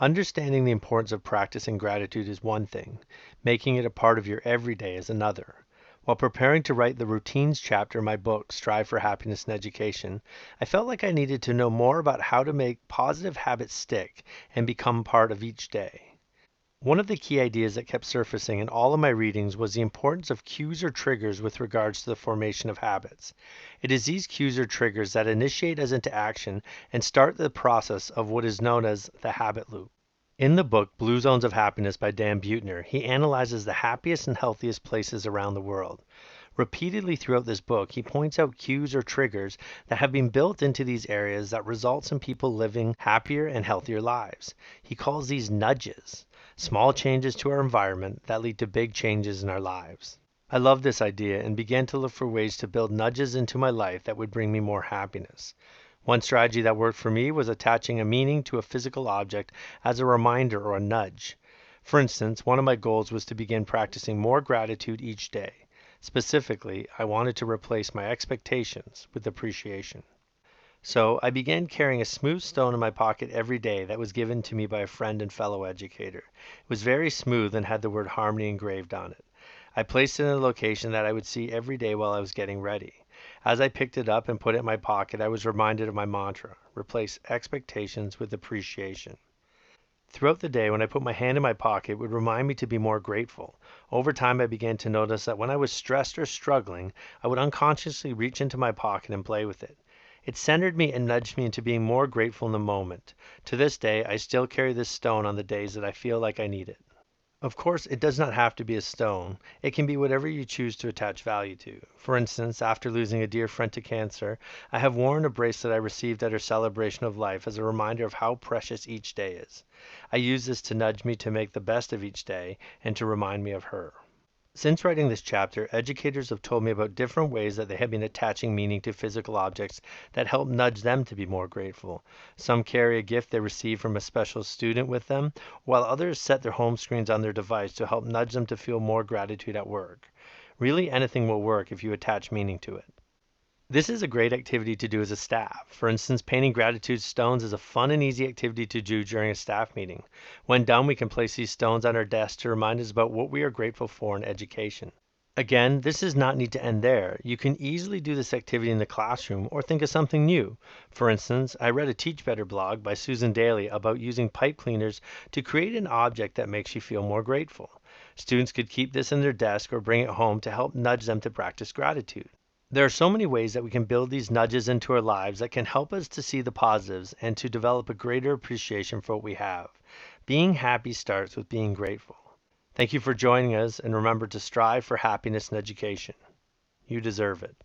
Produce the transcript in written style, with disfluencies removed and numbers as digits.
Understanding the importance of practicing gratitude is one thing, making it a part of your everyday is another. While preparing to write the routines chapter in my book, Strive for Happiness in Education, I felt like I needed to know more about how to make positive habits stick and become part of each day. One of the key ideas that kept surfacing in all of my readings was the importance of cues or triggers with regards to the formation of habits. It is these cues or triggers that initiate us into action and start the process of what is known as the habit loop. In the book Blue Zones of Happiness by Dan Buettner, he analyzes the happiest and healthiest places around the world. Repeatedly throughout this book, he points out cues or triggers that have been built into these areas that results in people living happier and healthier lives. He calls these nudges, small changes to our environment that lead to big changes in our lives. I love this idea and began to look for ways to build nudges into my life that would bring me more happiness. One strategy that worked for me was attaching a meaning to a physical object as a reminder or a nudge. For instance, one of my goals was to begin practicing more gratitude each day. Specifically, I wanted to replace my expectations with appreciation. So I began carrying a smooth stone in my pocket every day that was given to me by a friend and fellow educator. It was very smooth and had the word harmony engraved on it. I placed it in a location that I would see every day while I was getting ready. As I picked it up and put it in my pocket, I was reminded of my mantra, replace expectations with appreciation. Throughout the day, when I put my hand in my pocket, it would remind me to be more grateful. Over time, I began to notice that when I was stressed or struggling, I would unconsciously reach into my pocket and play with it. It centered me and nudged me into being more grateful in the moment. To this day, I still carry this stone on the days that I feel like I need it. Of course, it does not have to be a stone. It can be whatever you choose to attach value to. For instance, after losing a dear friend to cancer, I have worn a bracelet I received at her celebration of life as a reminder of how precious each day is. I use this to nudge me to make the best of each day and to remind me of her. Since writing this chapter, educators have told me about different ways that they have been attaching meaning to physical objects that help nudge them to be more grateful. Some carry a gift they received from a special student with them, while others set their home screens on their device to help nudge them to feel more gratitude at work. Really, anything will work if you attach meaning to it. This is a great activity to do as a staff. For instance, painting gratitude stones is a fun and easy activity to do during a staff meeting. When done, we can place these stones on our desk to remind us about what we are grateful for in education. Again, this does not need to end there. You can easily do this activity in the classroom or think of something new. For instance, I read a Teach Better blog by Susan Daly about using pipe cleaners to create an object that makes you feel more grateful. Students could keep this in their desk or bring it home to help nudge them to practice gratitude. There are so many ways that we can build these nudges into our lives that can help us to see the positives and to develop a greater appreciation for what we have. Being happy starts with being grateful. Thank you for joining us, and remember to strive for happiness in education. You deserve it.